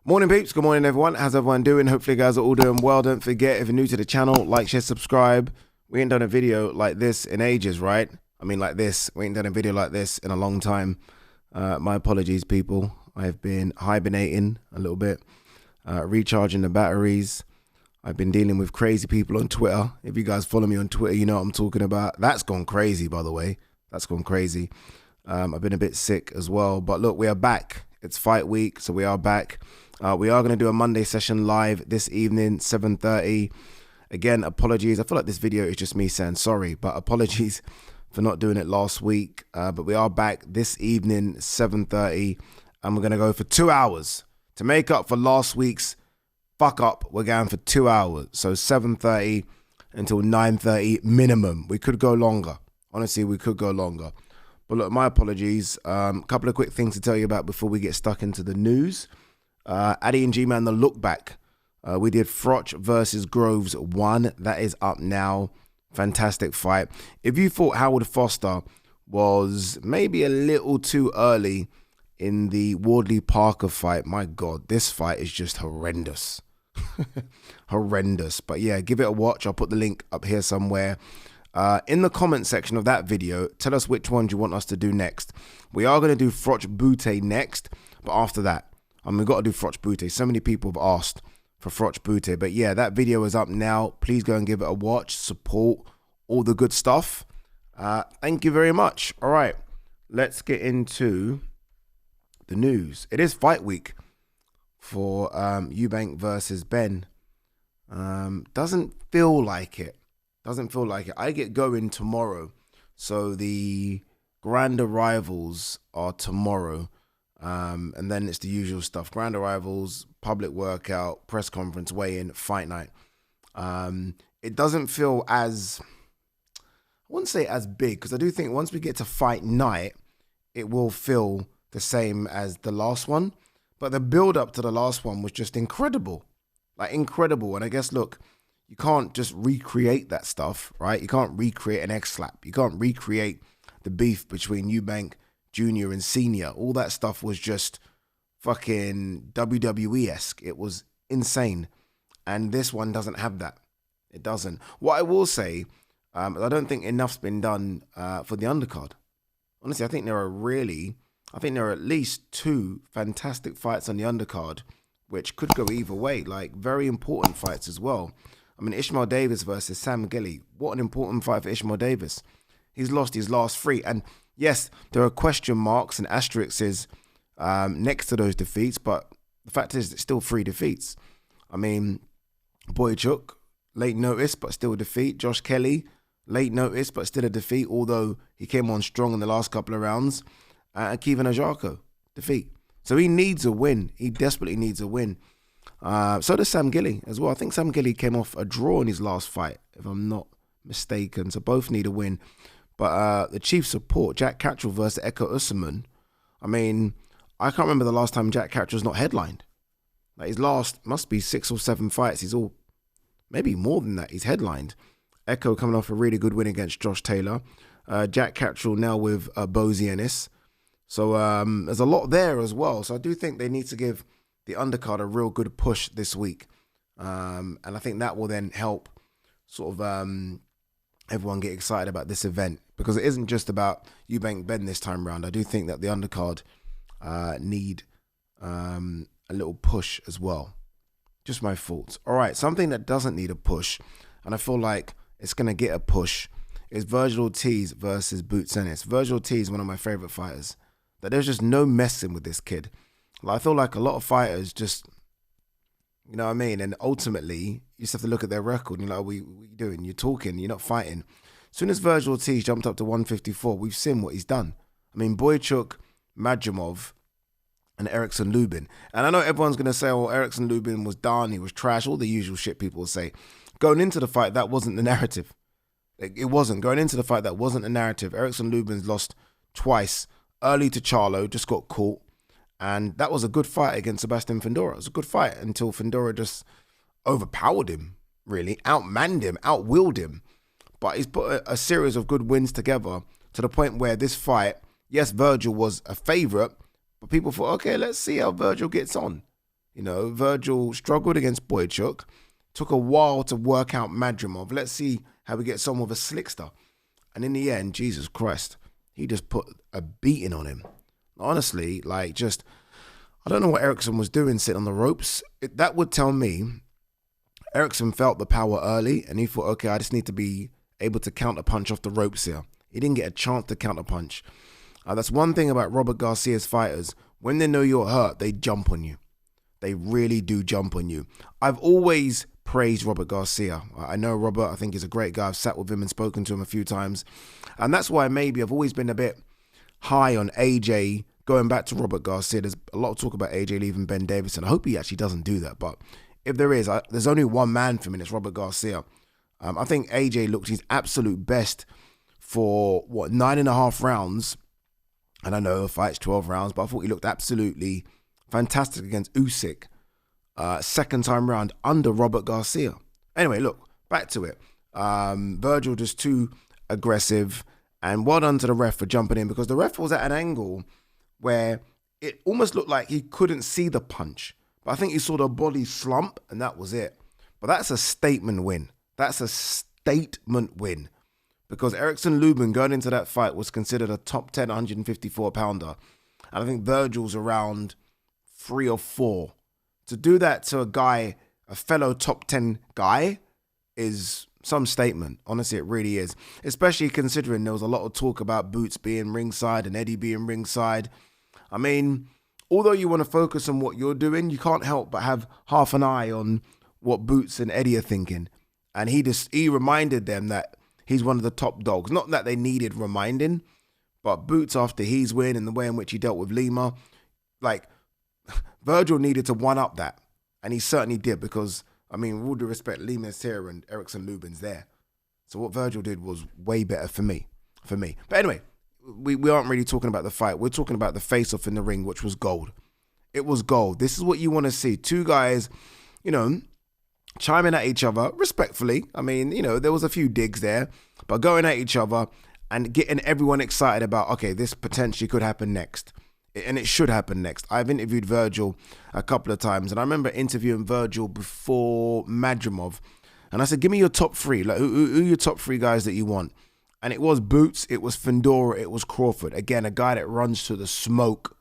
Morning peeps, good morning everyone. How's everyone doing? Hopefully you guys are all doing well. Don't forget, if you're new to the channel, like, share, subscribe. We ain't done a video like this in ages, right? I mean like this. We ain't done a video like this in a long time. My apologies, people. I've been hibernating a little bit, recharging the batteries. I've been dealing with crazy people on Twitter. If you guys follow me on Twitter, you know what I'm talking about. That's gone crazy, by the way. That's gone crazy. I've been a bit sick as well. But look, we are back. It's fight week, so we are back. We are going to do a Monday session live this evening, 7:30. Again, apologies. I feel like this video is just me saying sorry, but apologies for not doing it last week. But we are back this evening, 7:30, and we're going to go for 2 hours. To make up for last week's fuck up, we're going for 2 hours. So 7:30 until 9:30 minimum. We could go longer. Honestly, we could go longer. But look, my apologies. Couple of quick things to tell you about before we get stuck into the news. Ade Gman, the look back. We did Froch versus Groves 1. That is up now. Fantastic fight. If you thought Howard Foster was maybe a little too early in the Wardley Parker fight, my God, this fight is just horrendous. Horrendous. But yeah, give it a watch. I'll put the link up here somewhere. In the comment section of that video, tell us which ones you want us to do next. We are going to do Froch Bute next, but after that, we've got to do Froch Bute. So many people have asked for Froch Bute. But yeah, that video is up now. Please go and give it a watch. Support all the good stuff. Thank you very much. All right, let's get into the news. It is fight week for Eubank versus Benn. Doesn't feel like it. Doesn't feel like it. I get going tomorrow. So the grand arrivals are tomorrow. And then it's the usual stuff. Grand arrivals, public workout, press conference, weigh-in, fight night. It doesn't feel as, I wouldn't say as big, because I do think once we get to fight night, it will feel the same as the last one. But the build-up to the last one was just incredible. Like, incredible. And I guess, look, you can't just recreate that stuff, right? You can't recreate an X-slap. You can't recreate the beef between Eubank Junior and Senior. All that stuff was just fucking WWE-esque. It was insane. And this one doesn't have that. It doesn't. What I will say, I don't think enough's been done for the undercard. Honestly, I think there are at least 2 fantastic fights on the undercard, which could go either way. Like, very important fights as well. I mean, Ishmael Davis versus Sam Gilly. What an important fight for Ishmael Davis. He's lost his last 3. And yes, there are question marks and asterisks next to those defeats, but the fact is it's still 3 defeats. I mean, Boychuk, late notice, but still a defeat. Josh Kelly, late notice, but still a defeat, although he came on strong in the last couple of rounds. And Kevin Ajarko, defeat. So he needs a win. He desperately needs a win. So does Sam Gilly as well. I think Sam Gilly came off a draw in his last fight, if I'm not mistaken. So both need a win. But the chief support, Jack Cattrall versus Eko Usman. I mean, I can't remember the last time Jack Cattrall's not headlined. Like, his last must be 6 or 7 fights. He's all, maybe more than that, he's headlined. Eko coming off a really good win against Josh Taylor. Jack Cattrall now with Bozy Ennis. So there's a lot there as well. So I do think they need to give the undercard a real good push this week. And I think that will then help sort of everyone get excited about this event, because it isn't just about Eubank Benn this time around. I do think that the undercard need a little push as well. Just my thoughts. All right, something that doesn't need a push, and I feel like it's going to get a push, is Vergil Ortiz versus Boots Ennis. Vergil Ortiz is one of my favorite fighters. That there's just no messing with this kid. Like, I feel like a lot of fighters just, you know what I mean? And ultimately, you just have to look at their record and you're like, what are you doing? You're talking, you're not fighting. As soon as Vergil Ortiz jumped up to 154, we've seen what he's done. I mean, Boychuk, Majumov, and ERICKSON Lubin. And I know everyone's going to say, oh, ERICKSON Lubin was done, he was trash, all the usual shit people will say. Going into the fight, that wasn't the narrative. It wasn't. Going into the fight, that wasn't the narrative. ERICKSON Lubin's lost twice. Early to Charlo, just got caught. And that was a good fight against Sebastian Fundora. It was a good fight until Fundora just overpowered him, really. Outmanned him, outwilled him. But he's put a series of good wins together to the point where this fight, yes, Vergil was a favourite, but people thought, okay, let's see how Vergil gets on. You know, Vergil struggled against Boychuk. Took a while to work out Madrimov. Let's see how he gets on with a slickster. And in the end, Jesus Christ, he just put a beating on him. Honestly, like just, I don't know what ERICKSON was doing sitting on the ropes. That would tell me ERICKSON felt the power early and he thought, okay, I just need to be able to counter punch off the ropes here. He didn't get a chance to counter punch. That's one thing about Robert Garcia's fighters. When they know you're hurt, they jump on you. They really do jump on you. I've always praised Robert Garcia. I know Robert, I think he's a great guy. I've sat with him and spoken to him a few times. And that's why maybe I've always been a bit high on AJ going back to Robert Garcia. There's a lot of talk about AJ leaving Ben Davison. I hope he actually doesn't do that. But if there is, there's only one man for me, and it's Robert Garcia. I think AJ looked his absolute best for, 9.5 rounds. And I know the fight's 12 rounds, but I thought he looked absolutely fantastic against Usyk. Second time round under Robert Garcia. Anyway, look, back to it. Vergil just too aggressive, and well done to the ref for jumping in, because the ref was at an angle where it almost looked like he couldn't see the punch. But I think he saw the body slump, and that was it. But that's a statement win. That's a statement win. Because ERICKSON Lubin going into that fight was considered a top 10 154 pounder. And I think Vergil's around 3 or 4. To do that to a guy, a fellow top 10 guy, is some statement. Honestly, it really is. Especially considering there was a lot of talk about Boots being ringside and Eddie being ringside. I mean, although you want to focus on what you're doing, you can't help but have half an eye on what Boots and Eddie are thinking. And he reminded them that he's one of the top dogs. Not that they needed reminding, but Boots, after his win and the way in which he dealt with Lima, like, Vergil needed to one-up that. And he certainly did, because, I mean, with all due respect, Lima's here and ERICKSON Lubin's there. So what Vergil did was way better for me. But anyway, we aren't really talking about the fight. We're talking about the face-off in the ring, which was gold. It was gold. This is what you want to see. Two guys, you know, chiming at each other respectfully. I mean, you know, there was a few digs there, but going at each other and getting everyone excited about, okay, this potentially could happen next. And it should happen next. I've interviewed Vergil a couple of times, and I remember interviewing Vergil before Madrimov, and I said, give me your top 3. Like, who are your top 3 guys that you want? And it was Boots, it was Findora, it was Crawford. Again, a guy that runs to the smoke.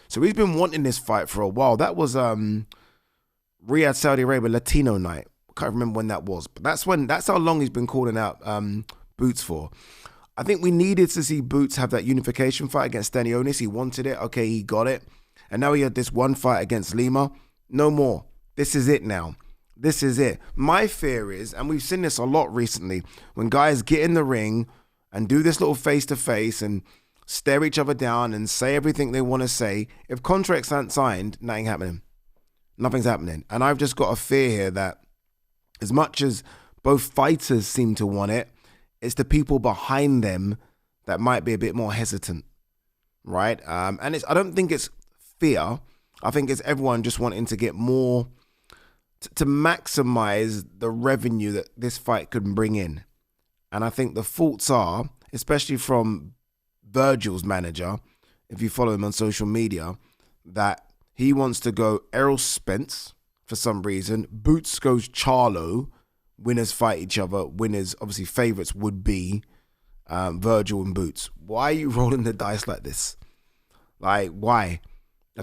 So he's been wanting this fight for a while. That was Riyadh, Saudi Arabia, Latino night. I can't remember when that was, but that's how long he's been calling out Boots for. I think we needed to see Boots have that unification fight against Stanionis. He wanted it. Okay, he got it. And now he had this one fight against Lima. No more. This is it now. This is it. My fear is, and we've seen this a lot recently, when guys get in the ring and do this little face-to-face and stare each other down and say everything they want to say, if contracts aren't signed, nothing happening. Nothing's happening. And I've just got a fear here that as much as both fighters seem to want it, it's the people behind them that might be a bit more hesitant, right? And I don't think it's fear. I think it's everyone just wanting to get more, to maximize the revenue that this fight could bring in. And I think the faults are, especially from Vergil's manager, if you follow him on social media, that he wants to go Errol Spence for some reason. Boots goes Charlo. Winners fight each other. Winners, obviously, favourites would be Vergil and Boots. Why are you rolling the dice like this? Like, why?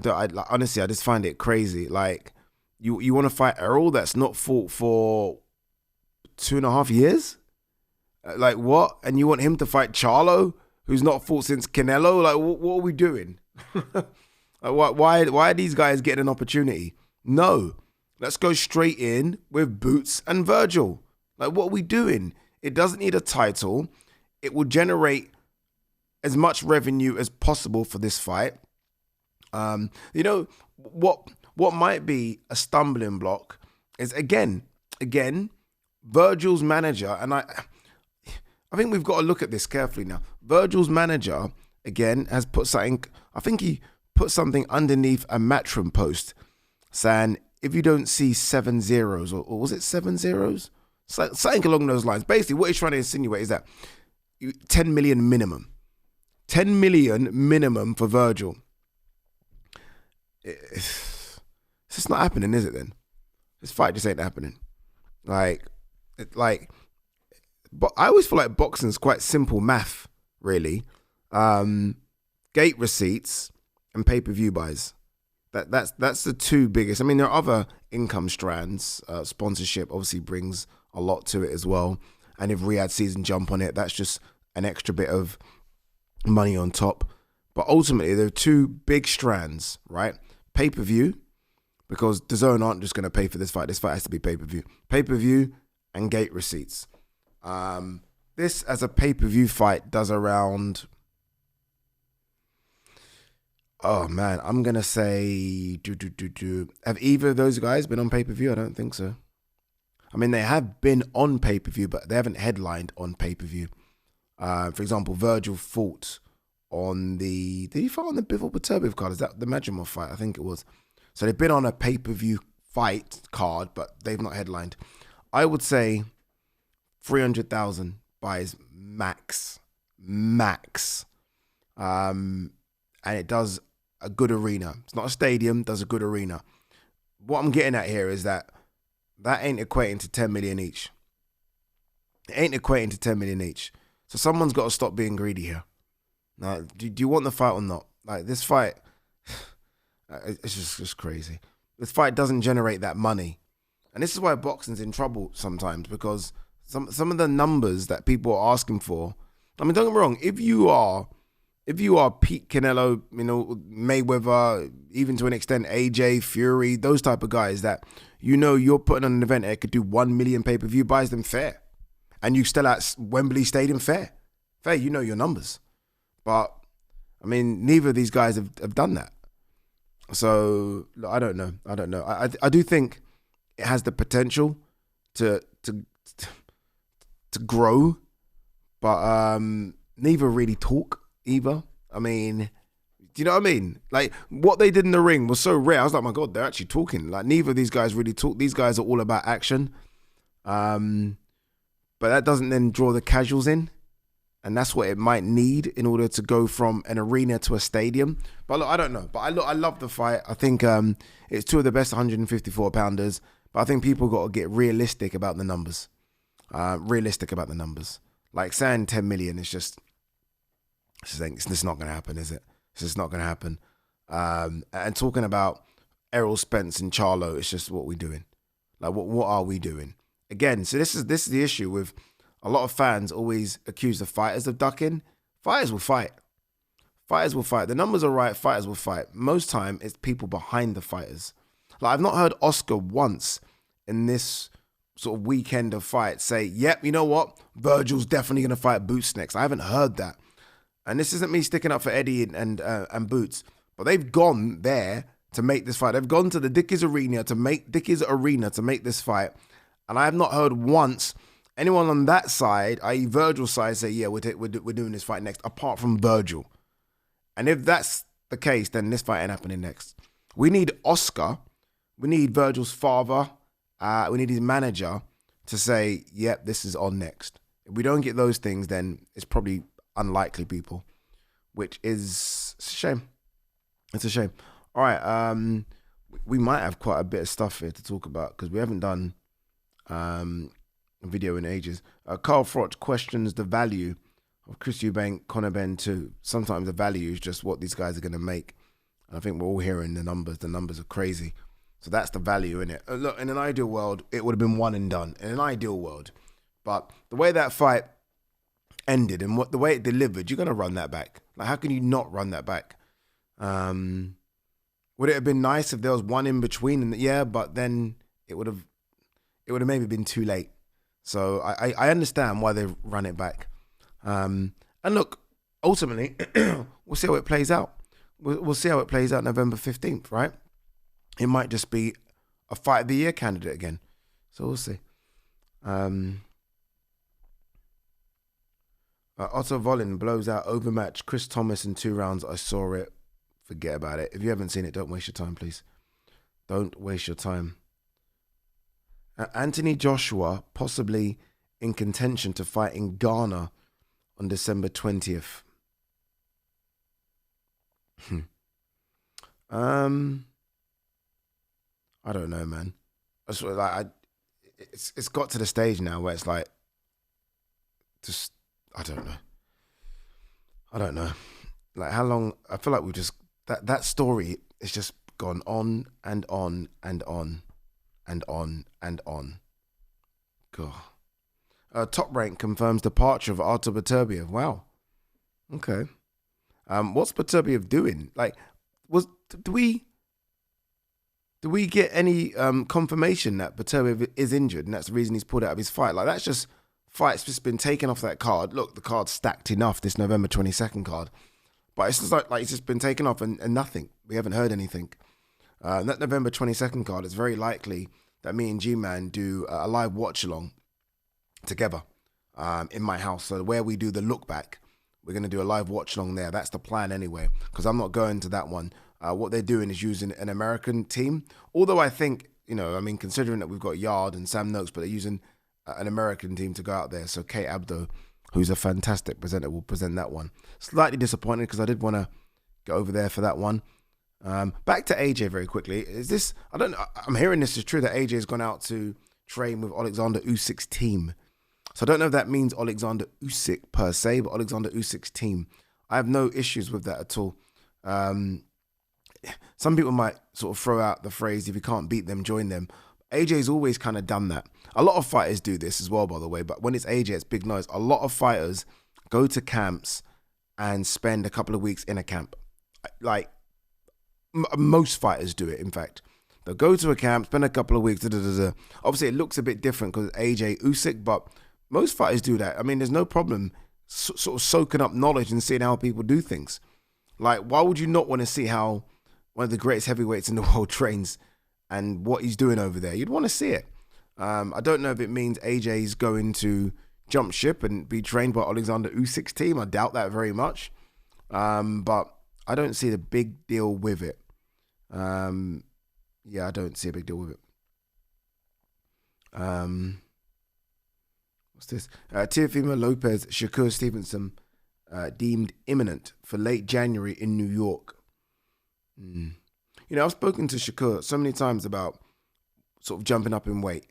Honestly, I just find it crazy. Like, you want to fight Errol that's not fought for 2.5 years? Like, what? And you want him to fight Charlo, who's not fought since Canelo? Like, what are we doing? Like, why are these guys getting an opportunity? No. Let's go straight in with Boots and Vergil. Like, what are we doing? It doesn't need a title. It will generate as much revenue as possible for this fight. You know, what might be a stumbling block is, again, Vergil's manager, and I think we've got to look at this carefully now. Vergil's manager, again, has put something, I think he put something underneath a Matchroom post saying, if you don't see 7 zeros, or was it 7 zeros? Something along those lines. Basically, what he's trying to insinuate is that 10 million minimum. 10 million minimum for Vergil. It's just not happening, is it then? This fight just ain't happening. But I always feel like boxing's quite simple math, really. Gate receipts and pay-per-view buys. That's the two biggest. I mean, there are other income strands. Sponsorship obviously brings a lot to it as well. And if Riyadh season jump on it, that's just an extra bit of money on top. But ultimately, there are two big strands, right? Pay-per-view, because DAZN aren't just going to pay for this fight. This fight has to be pay-per-view. Pay-per-view and gate receipts. This, as a pay-per-view fight, does around... Oh, man, I'm going to say... Have either of those guys been on pay-per-view? I don't think so. I mean, they have been on pay-per-view, but they haven't headlined on pay-per-view. For example, Vergil fought on the... Did he fight on the Bivol Beterbiev card? Is that the Majimov fight? I think it was. So they've been on a pay-per-view fight card, but they've not headlined. I would say 300,000 buys max. And it does a good arena. It's not a stadium, does a good arena. What I'm getting at here is that ain't equating to 10 million each. It ain't equating to 10 million each. So someone's got to stop being greedy here. Now, do you want the fight or not? Like, this fight, it's just crazy. This fight doesn't generate that money. And this is why boxing's in trouble sometimes, because some of the numbers that people are asking for, I mean, don't get me wrong, if you are Pete Canelo, Mayweather, even to an extent AJ, Fury, those type of guys that you're putting on an event that could do 1 million pay-per-view buys, them fair. And you still at Wembley Stadium, fair, your numbers. But, I mean, neither of these guys have done that. So, I don't know. I do think it has the potential to grow, but neither really talk either. I mean, do you know what I mean? Like, what they did in the ring was so rare. I was like, my God, they're actually talking. Like, neither of these guys really talk. These guys are all about action. But that doesn't then draw the casuals in. And that's what it might need in order to go from an arena to a stadium. But look, I don't know. But I love the fight. I think it's two of the best 154 pounders. But I think people got to get realistic about the numbers. Like, saying 10 million is just not going to happen, is it? It's just not going to happen. And talking about Errol Spence and Charlo, it's just what we're doing. Like, what are we doing? Again, so this is the issue with a lot of fans always accuse the fighters of ducking. Fighters will fight. The numbers are right. Fighters will fight. Most time, it's people behind the fighters. Like, I've not heard Oscar once in this sort of weekend of fights say, yep, you know what? Vergil's definitely going to fight Boots next. I haven't heard that. And this isn't me sticking up for Eddie and Boots, but they've gone there to make this fight. They've gone to the Dickies Arena to make this fight. And I have not heard once anyone on that side, i.e. Vergil's side, say, yeah, we're doing this fight next, apart from Vergil. And if that's the case, then this fight ain't happening next. We need Oscar. We need Vergil's father. We need his manager to say, yep, this is on next. If we don't get those things, then it's probably unlikely, people, which is a shame. It's a shame. All right, we might have quite a bit of stuff here to talk about because we haven't done a video in ages. Carl Froch questions the value of Chris Eubank, Conor Benn too. Sometimes the value is just what these guys are going to make. And I think we're all hearing the numbers. The numbers are crazy. So that's the value in it. Look, in an ideal world, it would have been one and done. In an ideal world. But the way that fight ended and the way it delivered, you're going to run that back. Like, how can you not run that back? Would it have been nice if there was one in between? And yeah, but then it would have maybe been too late. So I understand why they run it back. And look, ultimately, we'll see how it plays out. We'll see how it plays out November 15th, right? It might just be a fight of the year candidate again. So we'll see. Otto Volin blows out overmatch Chris Thomas in 2 rounds. I saw it. Forget about it. If you haven't seen it, don't waste your time, please. Don't waste your time. Anthony Joshua possibly in contention to fight in Ghana on December 20th. I don't know, man. I sort of like it's got to the stage now where it's like, just I don't know. I don't know. Like how long? I feel like we just that story is just gone on and on and on and on and on. God. Top Rank confirms departure of Artur Beterbiev. Wow. Okay. What's Beterbiev doing? Like, do we get any confirmation that Beterbiev is injured and that's the reason he's pulled out of his fight? Like, that's just fight's just been taken off that card. Look, the card's stacked enough, this November 22nd card. But it's just like it's just been taken off and nothing. We haven't heard anything. That November 22nd card, it's very likely that me and G-Man do a live watch-along together in my house. So where we do the look back, we're going to do a live watch-along there. That's the plan anyway, because I'm not going to that one. What they're doing is using an American team. Although I think, considering that we've got Yard and Sam Noakes, but they're using an American team to go out there. So Kate Abdo, who's a fantastic presenter, will present that one. Slightly disappointed because I did want to go over there for that one. Back to AJ very quickly. I'm hearing this is true that AJ has gone out to train with Alexander Usyk's team. So I don't know if that means Alexander Usyk per se, but Alexander Usyk's team. I have no issues with that at all. Some people might sort of throw out the phrase, if you can't beat them, join them. AJ's always kind of done that. A lot of fighters do this as well, by the way, but when it's AJ, it's big noise. A lot of fighters go to camps and spend a couple of weeks in a camp. Like, most fighters do it, in fact. They'll go to a camp, spend a couple of weeks, Obviously, it looks a bit different because AJ Usyk, but most fighters do that. I mean, there's no problem sort of soaking up knowledge and seeing how people do things. Like, why would you not want to see how one of the greatest heavyweights in the world trains and what he's doing over there? You'd want to see it. I don't know if it means AJ's going to jump ship and be trained by Alexander Usyk's team. I doubt that very much. But I don't see the big deal with it. Yeah, I don't see a big deal with it. What's this? Teofimo Lopez, Shakur Stevenson deemed imminent for late January in New York. I've spoken to Shakur so many times about sort of jumping up in weight.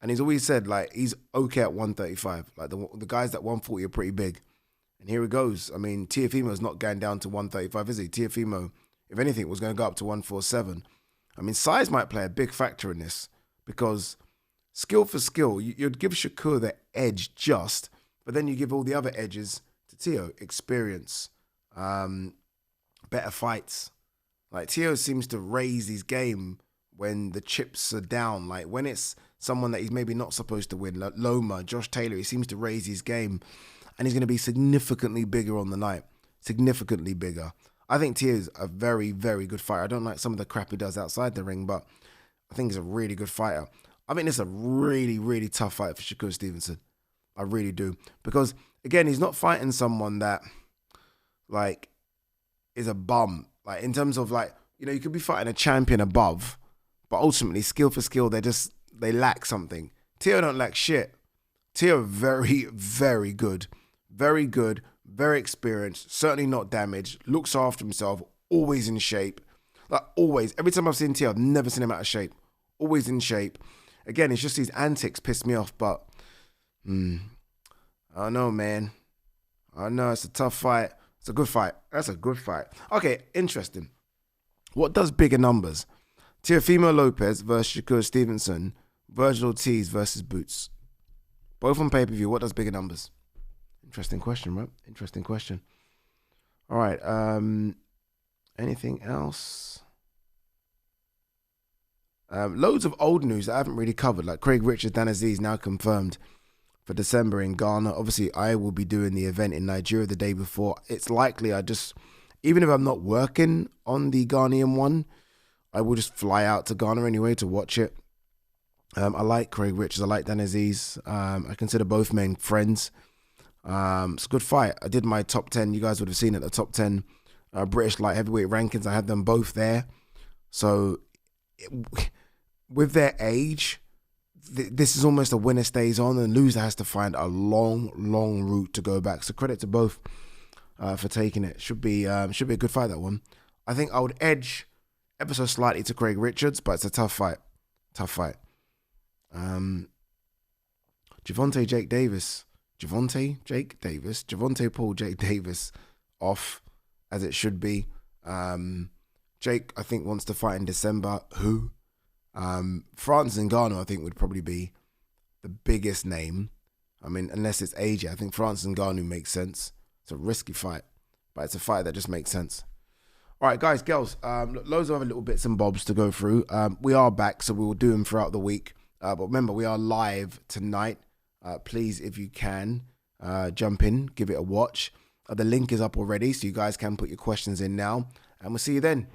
And he's always said, like, he's okay at 135. Like, the guys at 140 are pretty big. And here he goes. I mean, Teofimo's not going down to 135, is he? Teofimo, if anything, was going to go up to 147. I mean, size might play a big factor in this because skill for skill, you'd give Shakur the edge just, but then you give all the other edges to Teo. Experience, better fights. Like, Teo seems to raise his game when the chips are down. Like, when it's someone that he's maybe not supposed to win, like Loma, Josh Taylor, he seems to raise his game. And he's going to be significantly bigger on the night. Significantly bigger. I think Teo's a very, very good fighter. I don't like some of the crap he does outside the ring, but I think he's a really good fighter. I think this is a really, really tough fight for Shakur Stevenson. I really do. Because, again, he's not fighting someone that, like, is a bum. Like, in terms of, like, you could be fighting a champion above, but ultimately, skill for skill, they lack something. Teo don't lack shit. Teo very, very good. Very good. Very experienced. Certainly not damaged. Looks after himself. Always in shape. Like, always. Every time I've seen Teo, I've never seen him out of shape. Always in shape. Again, it's just these antics piss me off, but I don't know, man. I know it's a tough fight. It's a good fight. That's a good fight. Okay, interesting. What does bigger numbers? Teofimo Lopez versus Shakur Stevenson. Vergil Ortiz versus Boots. Both on pay-per-view. What does bigger numbers? Interesting question, right? Interesting question. All right. Anything else? Loads of old news that I haven't really covered, like Craig Richards, Dan Aziz now confirmed for December in Ghana. Obviously, I will be doing the event in Nigeria the day before. It's likely even if I'm not working on the Ghanaian one, I will just fly out to Ghana anyway to watch it. I like Craig Richards. I like Dan Aziz. I consider both men friends. It's a good fight. I did my top 10. You guys would have seen it, the top 10 British light heavyweight rankings. I had them both there. So with their age, this is almost a winner stays on, and loser has to find a long, long route to go back. So credit to both for taking it. Should be a good fight, that one. I think I would edge ever so slightly to Craig Richards, but it's a tough fight. Tough fight. Gervonta Jake Davis. Gervonta Jake Davis. Gervonta Paul Jake Davis off as it should be. Jake, I think, wants to fight in December. Who? Francis Ngannou, I think, would probably be the biggest name. I mean, unless it's AJ. I think Francis Ngannou makes sense. It's a risky fight, but it's a fight that just makes sense. All right, guys, girls, loads of other little bits and bobs to go through. We are back, so we will do them throughout the week. But remember, we are live tonight. Please, if you can, jump in, give it a watch. The link is up already, so you guys can put your questions in now. And we'll see you then.